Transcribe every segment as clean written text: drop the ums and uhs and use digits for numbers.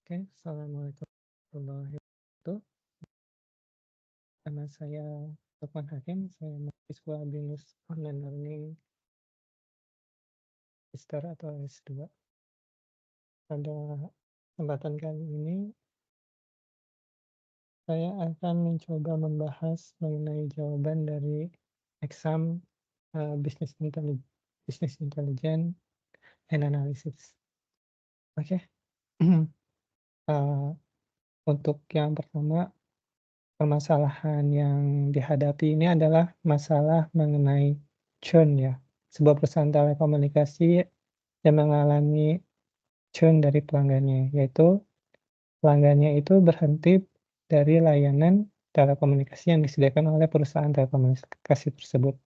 Oke, assalamualaikum warahmatullahi wabarakatuh. Nama saya Lukman Hakim, saya mahasiswa BINUS Online Learning Magister atau S2. Pada kesempatan kali ini, saya akan mencoba membahas mengenai jawaban dari exam Business Intelligence and Analysis. Oke, uh, untuk yang pertama, permasalahan yang dihadapi ini adalah masalah mengenai churn ya. Sebuah perusahaan telekomunikasi yang mengalami churn dari pelanggannya, yaitu pelanggannya itu berhenti dari layanan telekomunikasi yang disediakan oleh perusahaan telekomunikasi tersebut.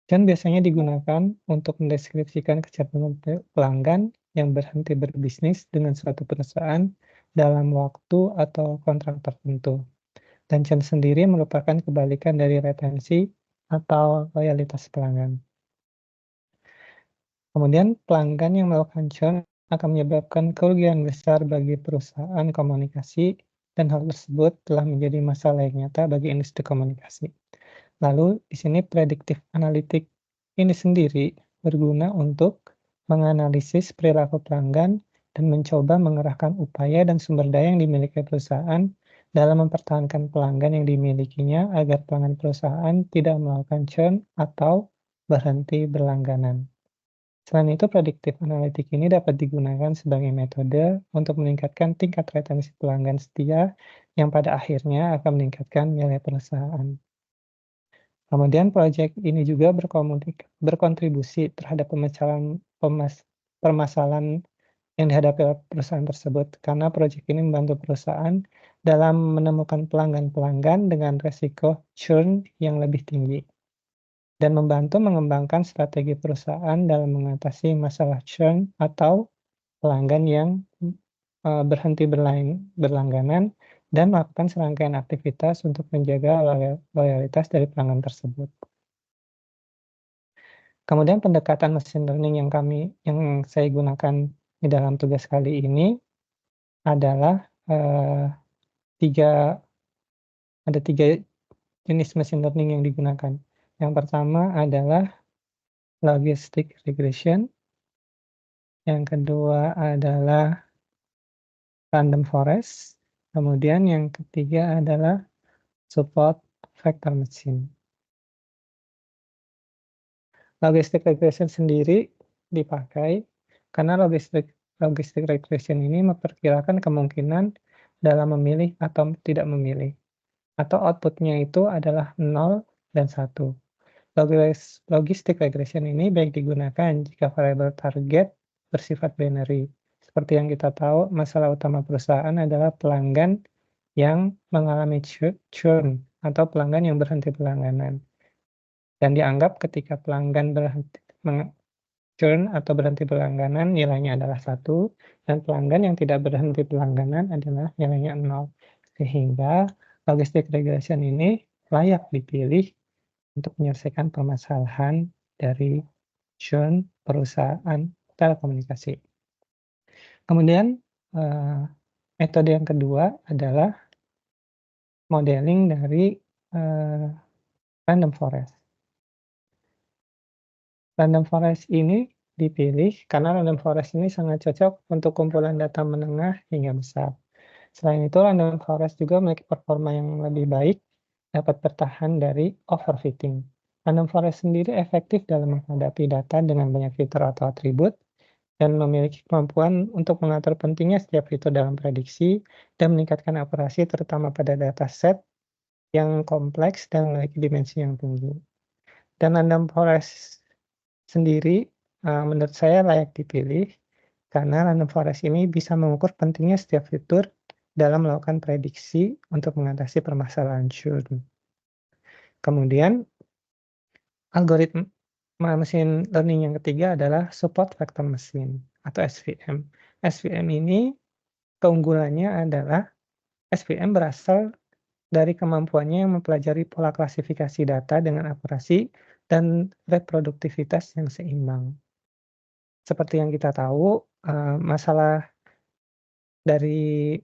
Churn biasanya digunakan untuk mendeskripsikan kecenderungan pelanggan yang berhenti berbisnis dengan suatu perusahaan dalam waktu atau kontrak tertentu. Dan churn sendiri merupakan kebalikan dari retensi atau loyalitas pelanggan. Kemudian pelanggan yang melakukan churn akan menyebabkan kerugian besar bagi perusahaan komunikasi dan hal tersebut telah menjadi masalah yang nyata bagi industri komunikasi. Lalu di sini predictive analytics ini sendiri berguna untuk menganalisis perilaku pelanggan dan mencoba mengerahkan upaya dan sumber daya yang dimiliki perusahaan dalam mempertahankan pelanggan yang dimilikinya agar pelanggan perusahaan tidak melakukan churn atau berhenti berlangganan. Selain itu, predictive analytics ini dapat digunakan sebagai metode untuk meningkatkan tingkat retensi pelanggan setia yang pada akhirnya akan meningkatkan nilai perusahaan. Kemudian proyek ini juga berkontribusi terhadap permasalahan yang dihadapi oleh perusahaan tersebut, karena proyek ini membantu perusahaan dalam menemukan pelanggan-pelanggan dengan resiko churn yang lebih tinggi, dan membantu mengembangkan strategi perusahaan dalam mengatasi masalah churn atau pelanggan yang berhenti berlangganan dan melakukan serangkaian aktivitas untuk menjaga loyalitas dari pelanggan tersebut. Kemudian pendekatan machine learning yang saya gunakan di dalam tugas kali ini adalah ada tiga jenis machine learning yang digunakan. Yang pertama adalah logistic regression, yang kedua adalah random forest, kemudian yang ketiga adalah support vector machine. Logistic regression sendiri dipakai karena logistic regression ini memperkirakan kemungkinan dalam memilih atau tidak memilih, atau outputnya itu adalah 0 dan 1. Logistic regression ini baik digunakan jika variabel target bersifat binary. Seperti yang kita tahu, masalah utama perusahaan adalah pelanggan yang mengalami churn atau pelanggan yang berhenti berlangganan. Dan dianggap ketika pelanggan churn atau berhenti berlangganan nilainya adalah 1, dan pelanggan yang tidak berhenti berlangganan adalah nilainya 0. Sehingga logistic regression ini layak dipilih untuk menyelesaikan permasalahan dari churn perusahaan telekomunikasi. Kemudian metode yang kedua adalah modeling dari random forest. Random forest ini dipilih karena random forest ini sangat cocok untuk kumpulan data menengah hingga besar. Selain itu, random forest juga memiliki performa yang lebih baik, dapat bertahan dari overfitting. Random forest sendiri efektif dalam menghadapi data dengan banyak fitur atau atribut, dan memiliki kemampuan untuk mengatur pentingnya setiap fitur dalam prediksi, dan meningkatkan akurasi terutama pada dataset yang kompleks dan memiliki dimensi yang tinggi. Dan random forest sendiri menurut saya layak dipilih karena random forest ini bisa mengukur pentingnya setiap fitur dalam melakukan prediksi untuk mengatasi permasalahan churn. Kemudian algoritma machine learning yang ketiga adalah support vector machine atau SVM. SVM ini keunggulannya adalah SVM berasal dari kemampuannya yang mempelajari pola klasifikasi data dengan akurasi dan reproduktivitas yang seimbang. Seperti yang kita tahu, masalah dari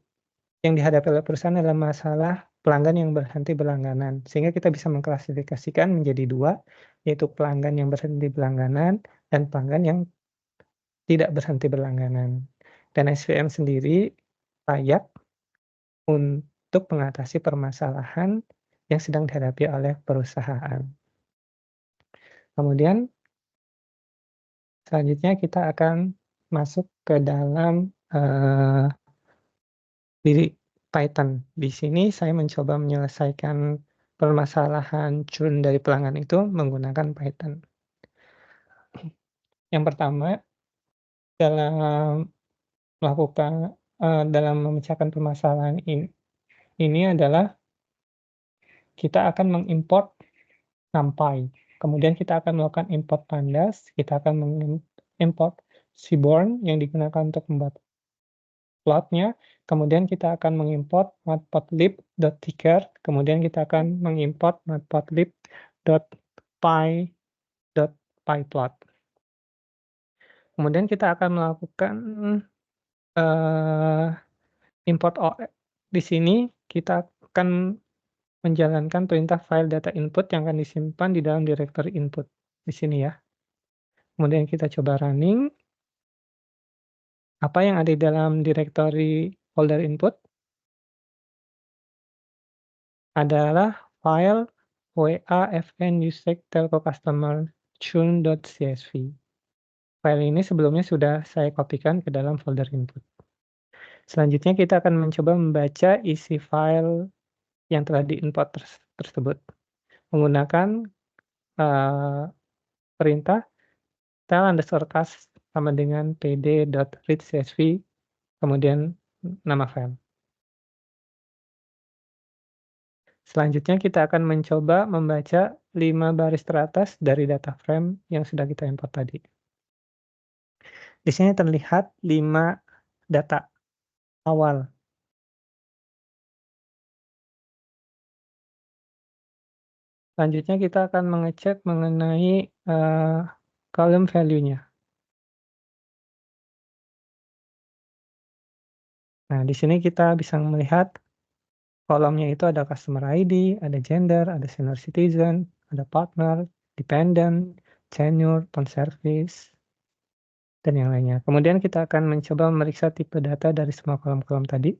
yang dihadapi oleh perusahaan adalah masalah pelanggan yang berhenti berlangganan, sehingga kita bisa mengklasifikasikan menjadi 2, yaitu pelanggan yang berhenti berlangganan dan pelanggan yang tidak berhenti berlangganan. Dan SVM sendiri layak untuk mengatasi permasalahan yang sedang dihadapi oleh perusahaan. Kemudian selanjutnya kita akan masuk ke dalam, di Python. Di sini saya mencoba menyelesaikan permasalahan churn dari pelanggan itu menggunakan Python. Yang pertama, dalam dalam memecahkan permasalahan ini adalah kita akan mengimport NumPy. Kemudian kita akan melakukan import pandas, kita akan mengimport seaborn yang digunakan untuk membuat plotnya, kemudian kita akan mengimport matplotlib.ticker, kemudian kita akan mengimport matplotlib.py.pyplot. Kemudian kita akan melakukan import di sini kita akan menjalankan perintah file data input yang akan disimpan di dalam directory input di sini ya. Kemudian kita coba running. Apa yang ada di dalam directory folder input adalah file wafn-usage telco customer churn.csv. File ini sebelumnya sudah saya kopikan ke dalam folder input. Selanjutnya kita akan mencoba membaca isi file yang telah diimport tersebut menggunakan perintah tel_cast sama dengan pd.read_csv, kemudian nama file. Selanjutnya kita akan mencoba membaca 5 baris teratas dari data frame yang sudah kita import tadi. Di sini terlihat 5 data awal. Selanjutnya kita akan mengecek mengenai column value-nya. Nah, di sini kita bisa melihat kolomnya itu ada customer ID, ada gender, ada senior citizen, ada partner, dependent, tenure, phone service, dan yang lainnya. Kemudian kita akan mencoba memeriksa tipe data dari semua kolom-kolom tadi.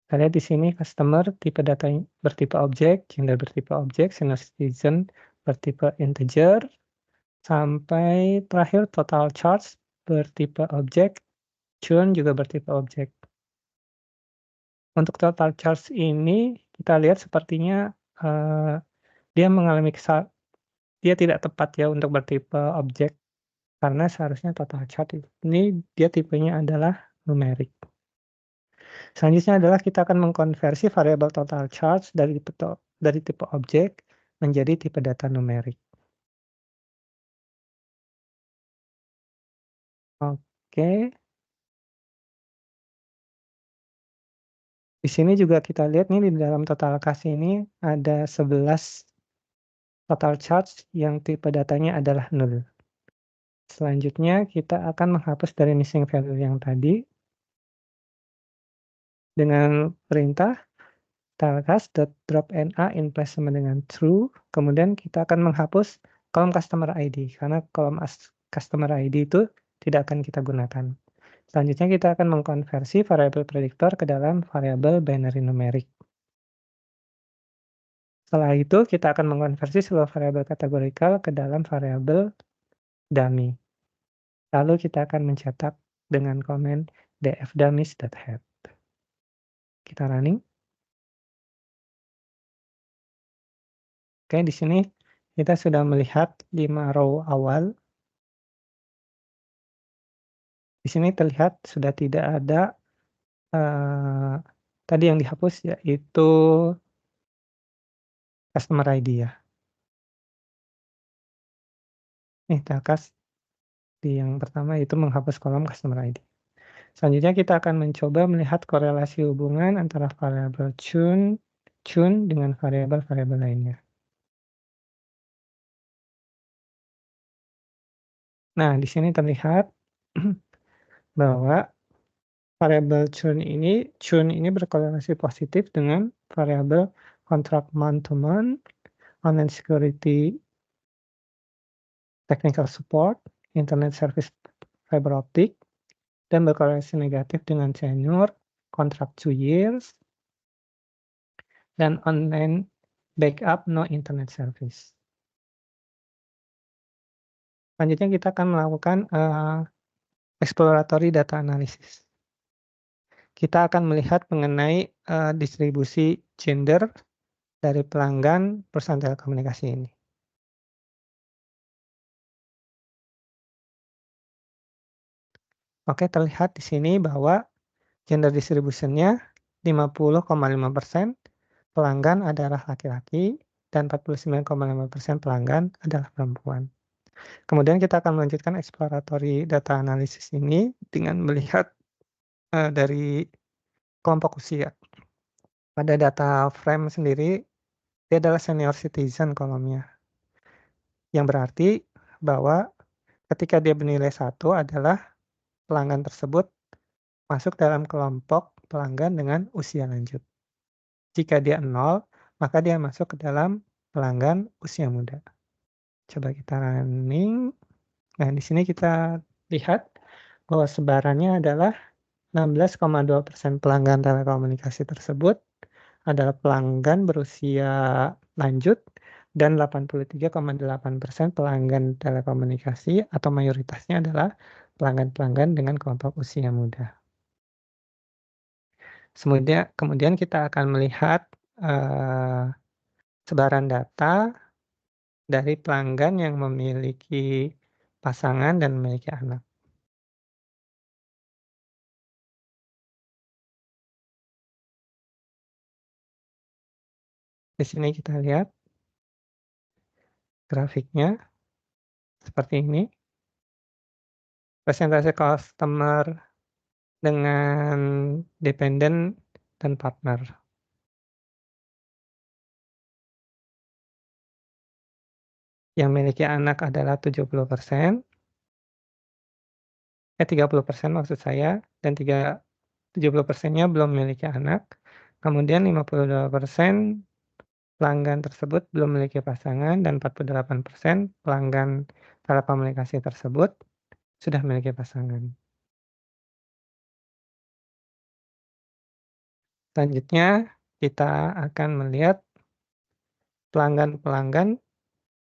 Kita lihat di sini customer tipe data bertipe objek, gender bertipe objek, senior citizen bertipe integer, sampai terakhir total charge bertipe objek, churn juga bertipe objek. Untuk total charge ini kita lihat sepertinya dia mengalami dia tidak tepat ya untuk bertipe objek, karena seharusnya total charge ini dia tipenya adalah numerik. Selanjutnya adalah kita akan mengkonversi variabel total charge dari tipe objek menjadi tipe data numerik. Oke. Di sini juga kita lihat nih di dalam total cast ini ada 11 total charge yang tipe datanya adalah nol. Selanjutnya kita akan menghapus dari missing value yang tadi dengan perintah talcast.dropNA in place sama dengan true, kemudian kita akan menghapus kolom customer ID karena kolom customer ID itu tidak akan kita gunakan. Selanjutnya kita akan mengkonversi variabel prediktor ke dalam variabel binary numerik. Setelah itu kita akan mengkonversi seluruh variabel kategorikal ke dalam variabel dummy. Lalu kita akan mencetak dengan komen dfdummies.head. Kita running. Oke, di sini kita sudah melihat 5 row awal. Di sini terlihat sudah tidak ada tadi yang dihapus yaitu customer ID ya. Nih telcast di yang pertama itu menghapus kolom customer ID. Selanjutnya kita akan mencoba melihat korelasi hubungan antara variabel churn dengan variabel-variabel lainnya. Nah, di sini terlihat bahwa Variabel churn ini berkorelasi positif dengan variabel kontrak month to month, online security, technical support, internet service fiber optik, dan berkorelasi negatif dengan tenure, kontrak 2 years, dan online backup no internet service. Selanjutnya kita akan melakukan, exploratory data analysis. Kita akan melihat mengenai, distribusi gender dari pelanggan perusahaan telekomunikasi ini. Oke, terlihat di sini bahwa gender distribution-nya 50,5% pelanggan adalah laki-laki dan 49,5% pelanggan adalah perempuan. Kemudian kita akan melanjutkan exploratory data analysis ini dengan melihat, dari kelompok usia. Pada data frame sendiri, dia adalah senior citizen kolomnya, yang berarti bahwa ketika dia bernilai 1 adalah pelanggan tersebut masuk dalam kelompok pelanggan dengan usia lanjut. Jika dia 0, maka dia masuk ke dalam pelanggan usia muda. Coba kita running. Nah, di sini kita lihat bahwa sebarannya adalah 16,2% pelanggan telekomunikasi tersebut adalah pelanggan berusia lanjut dan 83,8% pelanggan telekomunikasi atau mayoritasnya adalah pelanggan-pelanggan dengan kelompok usia muda. Kemudian kita akan melihat, sebaran data dari pelanggan yang memiliki pasangan dan memiliki anak. Di sini kita lihat grafiknya seperti ini, persentase customer dengan dependen dan partner. Yang memiliki anak adalah 70%, 30% maksud saya, dan 70%-nya belum memiliki anak. Kemudian 52% pelanggan tersebut belum memiliki pasangan dan 48% pelanggan telekomunikasi tersebut sudah memiliki pasangan. Selanjutnya, kita akan melihat pelanggan-pelanggan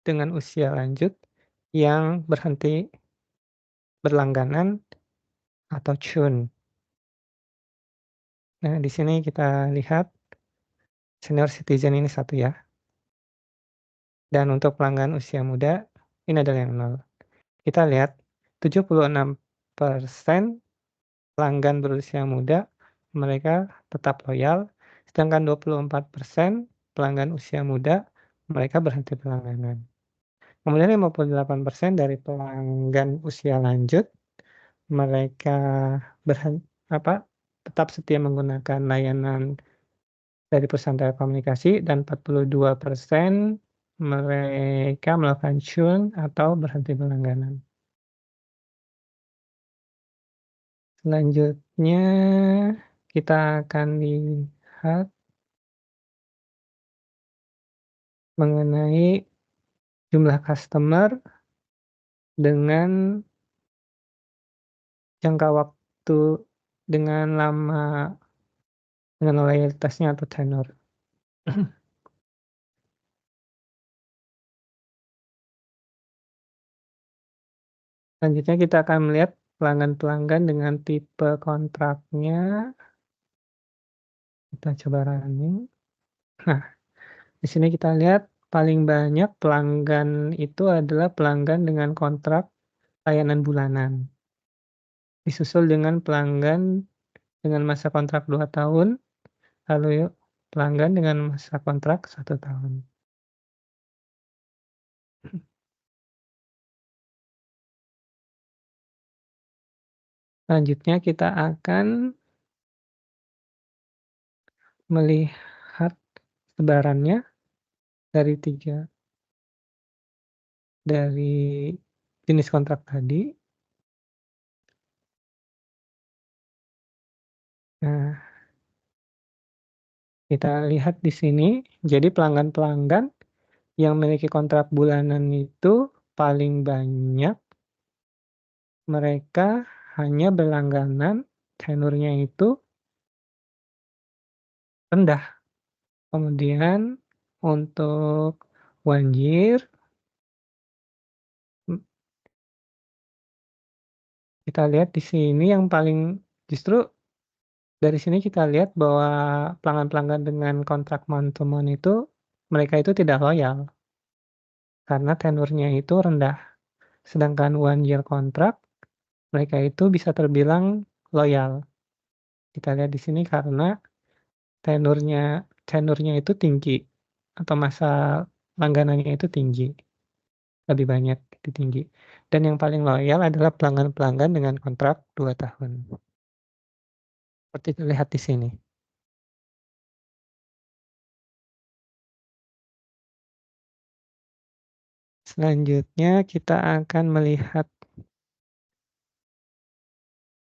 dengan usia lanjut yang berhenti berlangganan atau churn. Nah, di sini kita lihat senior citizen ini 1 ya, dan untuk pelanggan usia muda ini adalah yang 0. Kita lihat 76% pelanggan berusia muda mereka tetap loyal, sedangkan 24% pelanggan usia muda mereka berhenti berlangganan. Kemudian 58% dari pelanggan usia lanjut mereka tetap setia menggunakan layanan dari perusahaan telekomunikasi dan 42% mereka melakukan churn atau berhenti berlangganan. Selanjutnya kita akan lihat mengenai jumlah customer dengan jangka waktu dengan lama dengan loyalitasnya atau tenure. Selanjutnya kita akan melihat pelanggan-pelanggan dengan tipe kontraknya. Kita coba running. Nah, di sini kita lihat paling banyak pelanggan itu adalah pelanggan dengan kontrak layanan bulanan. Disusul dengan pelanggan dengan masa kontrak 2 tahun, lalu pelanggan dengan masa kontrak 1 tahun. Selanjutnya kita akan melihat sebarannya dari jenis kontrak tadi. Nah, kita lihat di sini, jadi pelanggan-pelanggan yang memiliki kontrak bulanan itu paling banyak mereka hanya berlangganan tenurnya itu rendah. Kemudian untuk 1 year, mmm, kita lihat di sini yang paling justru dari sini kita lihat bahwa pelanggan-pelanggan dengan kontrak month to month itu, mereka itu tidak loyal karena tenurnya itu rendah. Sedangkan 1 year kontrak, mereka itu bisa terbilang loyal. Kita lihat di sini karena tenurnya tenurnya itu tinggi atau masa langganannya itu tinggi, lebih banyak, itu tinggi. Dan yang paling loyal adalah pelanggan-pelanggan dengan kontrak 2 tahun, seperti terlihat di sini. Selanjutnya kita akan melihat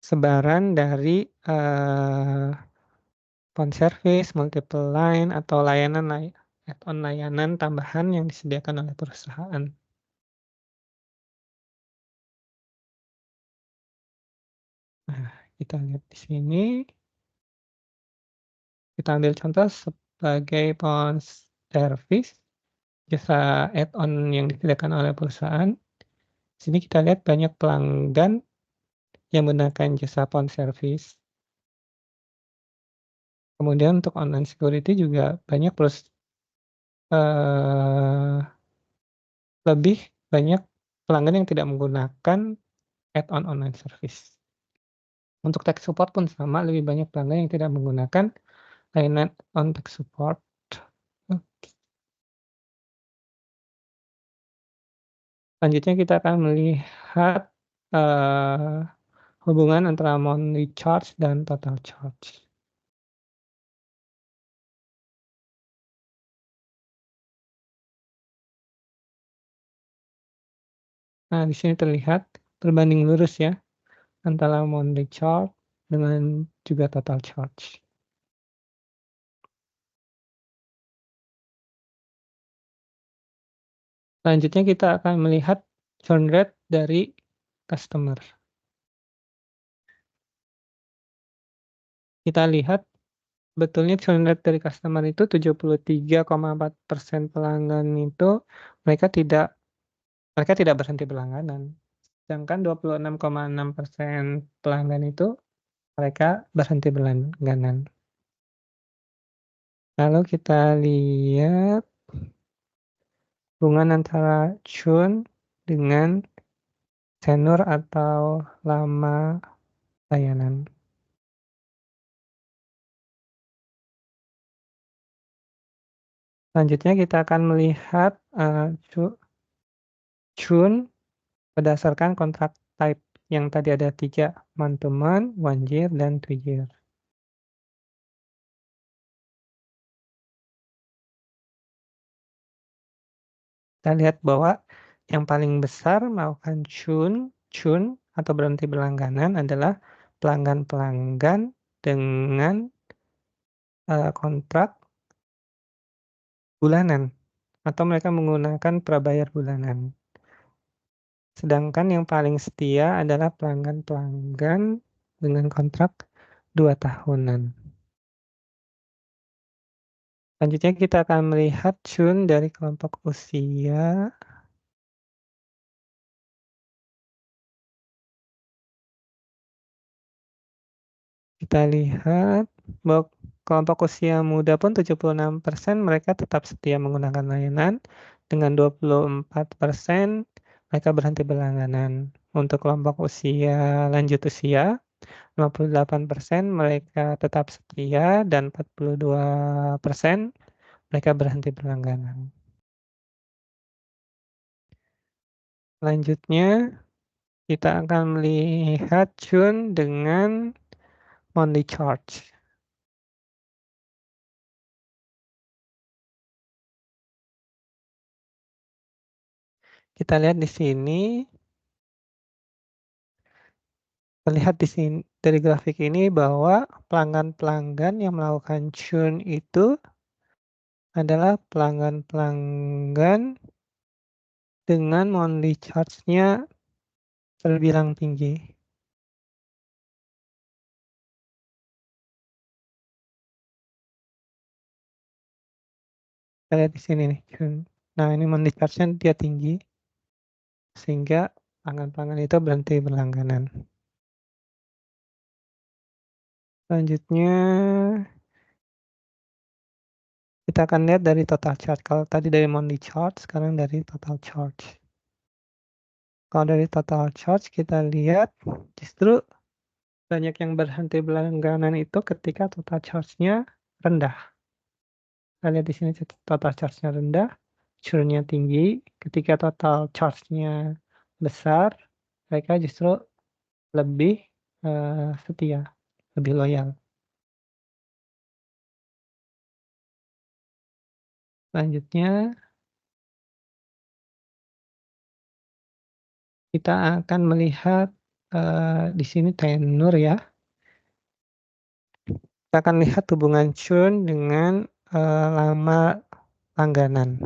sebaran dari, phone service, multiple line, atau add-on layanan tambahan yang disediakan oleh perusahaan. Nah, kita lihat di sini, kita ambil contoh sebagai phone service, jasa add-on yang disediakan oleh perusahaan. Sini kita lihat banyak pelanggan yang menggunakan jasa phone service. Kemudian untuk online security juga banyak eee, lebih banyak pelanggan yang tidak menggunakan add-on online service. Untuk tech support pun sama, lebih banyak pelanggan yang tidak menggunakan layanan on tech support. Mmm, Selanjutnya kita akan melihat, eee, hubungan antara monthly charge dan total charge. Nah, di sini terlihat berbanding lurus ya, antara monthly charge dengan juga total charge. Selanjutnya kita akan melihat churn rate dari customer. Kita lihat betulnya churn rate dari customer itu 73,4% pelanggan itu mereka tidak mereka tidak berhenti berlangganan. Sedangkan 26,6% pelanggan itu mereka berhenti berlangganan. Lalu kita lihat hubungan antara churn dengan tenur atau lama layanan. Selanjutnya kita akan melihat, churn berdasarkan kontrak type yang tadi ada 3, month to month, 1 year, dan 2 year. Kita lihat bahwa yang paling besar melakukan churn atau berhenti berlangganan adalah pelanggan-pelanggan dengan, kontrak bulanan atau mereka menggunakan prabayar bulanan. Sedangkan yang paling setia adalah pelanggan-pelanggan dengan kontrak 2 tahunan. Selanjutnya kita akan melihat churn dari kelompok usia. Kita lihat bahwa kelompok usia muda pun 76% mereka tetap setia menggunakan layanan, dengan 24% mereka berhenti berlangganan. Untuk kelompok usia lanjut usia, 58% mereka tetap setia dan 42% mereka berhenti berlangganan. Selanjutnya, kita akan melihat churn dengan monthly charge. Kita lihat di sini, terlihat di sini dari grafik ini bahwa pelanggan-pelanggan yang melakukan churn itu adalah pelanggan-pelanggan dengan monthly charge-nya terbilang tinggi. Kita lihat di sini nih, churn. Nah, ini monthly charge-nya dia tinggi, sehingga pelanggan-pelanggan itu berhenti berlangganan. Selanjutnya, kita akan lihat dari total charge. Kalau tadi dari monthly charge, sekarang dari total charge. Kalau dari total charge, kita lihat justru banyak yang berhenti berlangganan itu ketika total charge-nya rendah. Kita lihat di sini total charge-nya rendah, churn-nya tinggi. Ketika total charge-nya besar, mereka justru lebih setia, lebih loyal. Selanjutnya, kita akan melihat di sini tenur ya. Kita akan lihat hubungan churn dengan lama langganan.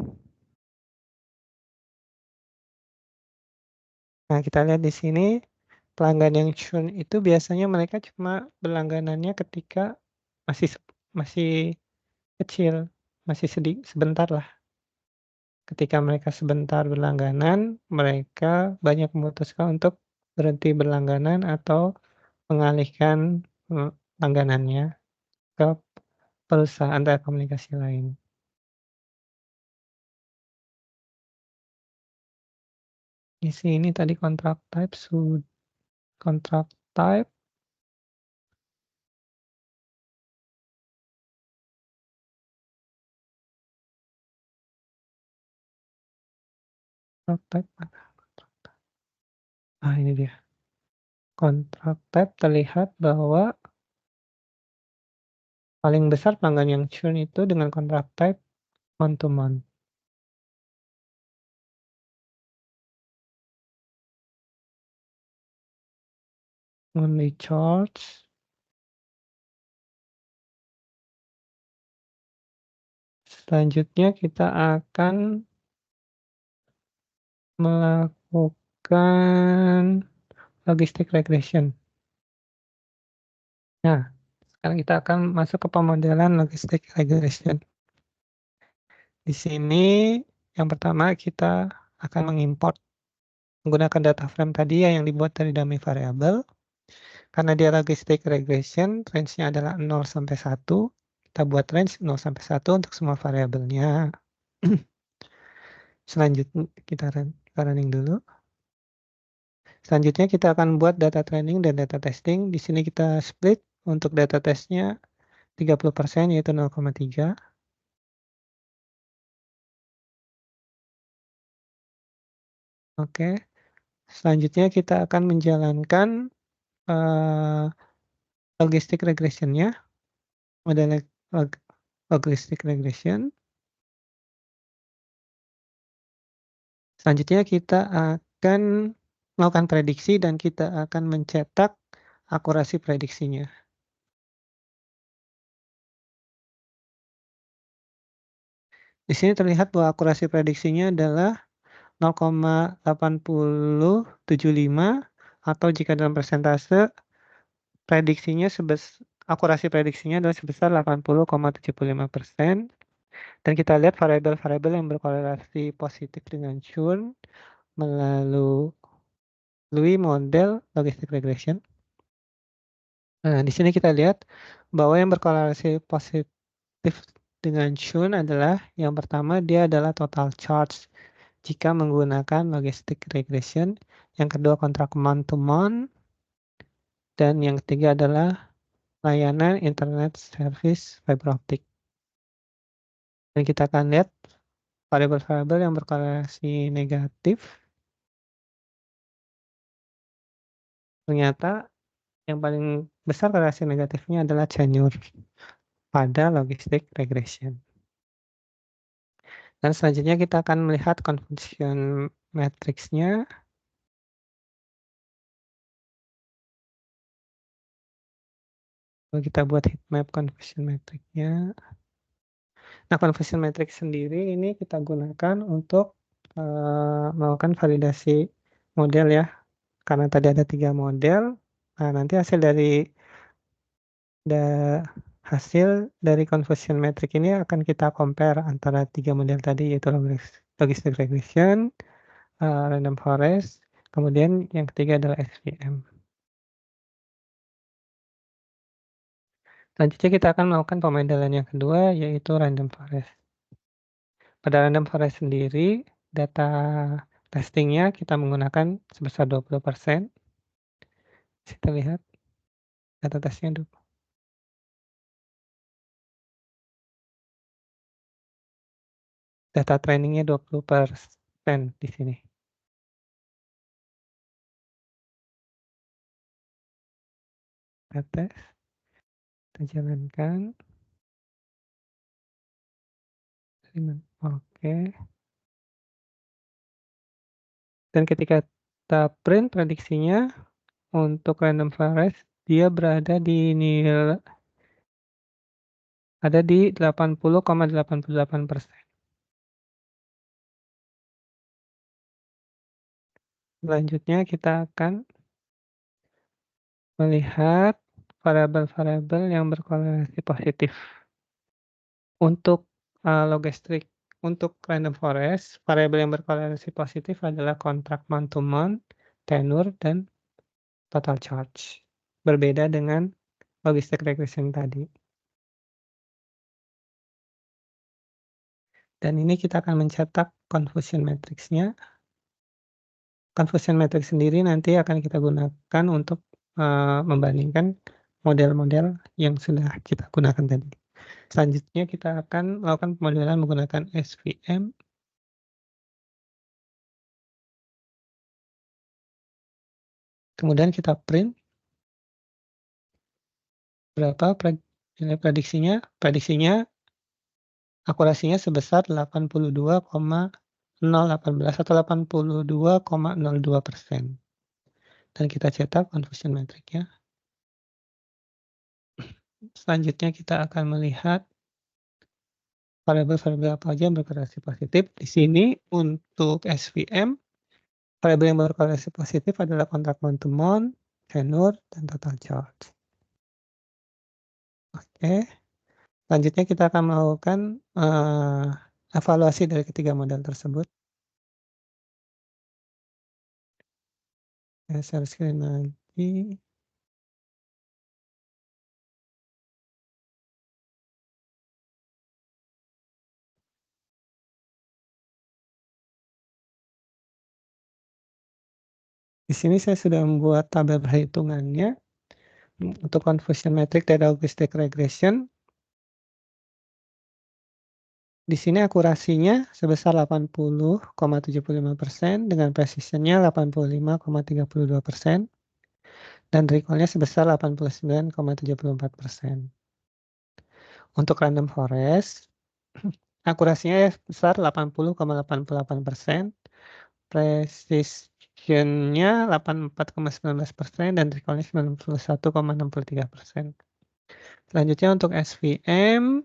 Nah, kita lihat di sini pelanggan yang churn itu biasanya mereka cuma berlangganannya ketika masih kecil, masih sebentar lah. Ketika mereka sebentar berlangganan, mereka banyak memutuskan untuk berhenti berlangganan atau mengalihkan langganannya ke perusahaan telekomunikasi lain. Di sini tadi kontrak type kontrak type mana? Ah, ini dia. Kontrak type terlihat bahwa paling besar pelanggan yang churn itu dengan kontrak type month to month. Monthly charge. Selanjutnya kita akan melakukan logistic regression. Nah, sekarang kita akan masuk ke pemodelan logistic regression. Di sini yang pertama kita akan mengimport menggunakan data frame tadi ya yang dibuat dari dummy variable. Karena dia logistic regression, range-nya adalah 0 sampai 1. Kita buat range 0 sampai 1 untuk semua variabelnya. Selanjutnya kita running dulu. Selanjutnya kita akan buat data training dan data testing. Di sini kita split untuk data testnya 30% yaitu 0,3. Oke. Selanjutnya kita akan menjalankan logistic regression-nya. Model logistic regression. Selanjutnya kita akan melakukan prediksi dan kita akan mencetak akurasi prediksinya. Di sini terlihat bahwa akurasi prediksinya adalah 0,8075 atau jika dalam persentase akurasi prediksinya adalah sebesar 80,75%. Dan kita lihat variabel-variabel yang berkorelasi positif dengan churn melalui model logistic regression. Nah, di sini kita lihat bahwa yang berkorelasi positif dengan churn adalah yang pertama dia adalah total charge jika menggunakan logistic regression, yang kedua kontrak month to month, dan yang ketiga adalah layanan internet service fiber optic. Dan kita akan lihat variabel-variabel yang berkorelasi negatif. Ternyata yang paling besar korelasi negatifnya adalah tenure pada logistic regression. Dan selanjutnya kita akan melihat conversion matrix-nya. Kalau kita buat heat map conversion metric-nya. Nah, conversion metric sendiri ini kita gunakan untuk melakukan validasi model ya. Karena tadi ada 3 model, nah nanti hasil dari conversion metric ini akan kita compare antara 3 model tadi, yaitu logistic regression, random forest, kemudian yang ketiga adalah SVM. Selanjutnya kita akan melakukan pemodelan yang kedua, yaitu random forest. Pada random forest sendiri, data testingnya kita menggunakan sebesar 20%. Kita lihat data testingnya data trainingnya 20% di sini. Kita tes, kita jalankan. Oke. Dan ketika kita print prediksinya untuk random forest, dia berada di ada di 80,88%. Selanjutnya kita akan melihat variabel-variabel yang berkorelasi positif. Untuk logistik untuk random forest, variabel yang berkorelasi positif adalah kontrak month to month, tenure, dan total charge. Berbeda dengan logistic regression tadi. Dan ini kita akan mencetak confusion matrix-nya. Confusion matrix sendiri nanti akan kita gunakan untuk membandingkan model-model yang sudah kita gunakan tadi. Selanjutnya kita akan melakukan pemodelan menggunakan SVM. Kemudian kita print berapa nilai prediksinya. Prediksinya akurasinya sebesar 82,018 atau 82,02%. Dan kita cetak confusion metric-nya. Selanjutnya kita akan melihat variabel-variabel apa aja yang berkorelasi positif. Di sini untuk SVM, variabel yang berkorelasi positif adalah kontrak month to month, tenure, dan total charge. Oke. Selanjutnya kita akan melakukan evaluasi dari ketiga model tersebut. Share screen lagi. Di sini saya sudah membuat tabel perhitungannya untuk confusion metric dan logistic regression. Di sini akurasinya sebesar 80,75% dengan precision-nya 85,32% dan recall-nya sebesar 89,74%. Untuk random forest, akurasinya sebesar 80,88%, precision-nya 84,19% dan recall-nya 91,63%. Selanjutnya untuk SVM,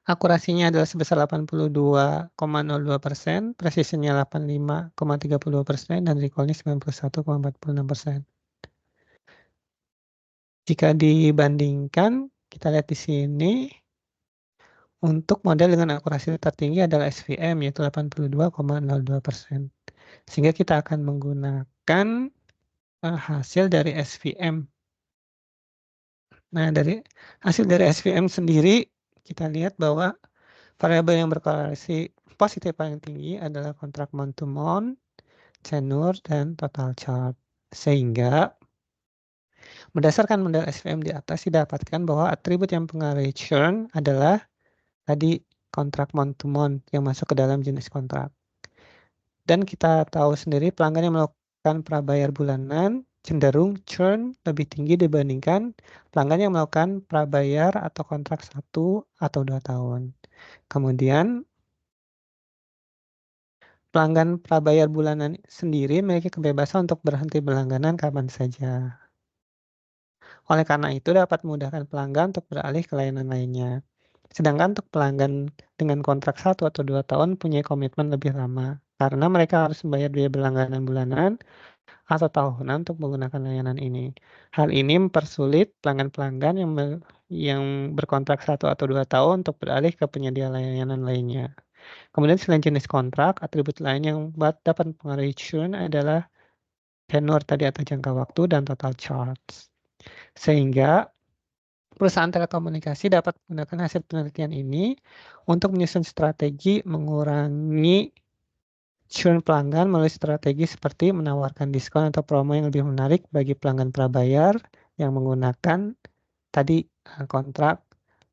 akurasinya adalah sebesar 82,02%, precision-nya 85,32% dan recall-nya 91,46%. Jika dibandingkan, kita lihat di sini, untuk model dengan akurasi tertinggi adalah SVM, yaitu 82,02%. Sehingga kita akan menggunakan hasil dari SVM. Nah, dari hasil dari SVM sendiri, kita lihat bahwa variabel yang berkorelasi positif paling tinggi adalah kontrak month to month, tenure, dan total charge. Sehingga berdasarkan model SVM di atas didapatkan bahwa atribut yang mempengaruhi churn adalah tadi kontrak month to month yang masuk ke dalam jenis kontrak. Dan kita tahu sendiri pelanggan yang melakukan prabayar bulanan cenderung churn lebih tinggi dibandingkan pelanggan yang melakukan prabayar atau kontrak 1 atau 2 tahun. Kemudian pelanggan prabayar bulanan sendiri memiliki kebebasan untuk berhenti berlangganan kapan saja. Oleh karena itu dapat memudahkan pelanggan untuk beralih ke layanan lainnya. Sedangkan untuk pelanggan dengan kontrak 1 atau 2 tahun punya komitmen lebih lama, karena mereka harus membayar biaya berlangganan bulanan atau tahunan untuk menggunakan layanan ini. Hal ini mempersulit pelanggan-pelanggan yang berkontrak 1 atau 2 tahun untuk beralih ke penyedia layanan lainnya. Kemudian selain jenis kontrak, atribut lain yang dapat mempengaruhi churn adalah tenur tadi atau jangka waktu dan total charge. Sehingga perusahaan telekomunikasi dapat menggunakan hasil penelitian ini untuk menyusun strategi mengurangi churn pelanggan melalui strategi seperti menawarkan diskon atau promo yang lebih menarik bagi pelanggan prabayar yang menggunakan tadi kontrak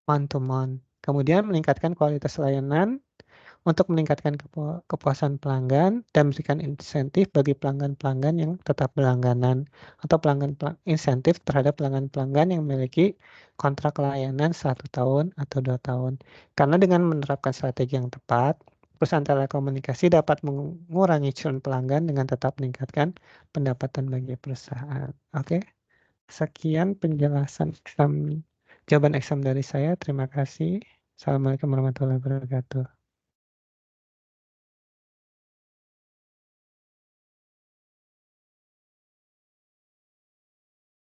month to month. Kemudian meningkatkan kualitas layanan untuk meningkatkan kepuasan pelanggan dan memberikan insentif bagi pelanggan-pelanggan yang tetap berlangganan atau insentif terhadap pelanggan-pelanggan yang memiliki kontrak layanan 1 tahun atau 2 tahun. Karena dengan menerapkan strategi yang tepat, perusahaan telekomunikasi dapat mengurangi churn pelanggan dengan tetap meningkatkan pendapatan bagi perusahaan. Oke, sekian penjelasan jawaban eksam dari saya. Terima kasih. Assalamualaikum warahmatullahi wabarakatuh.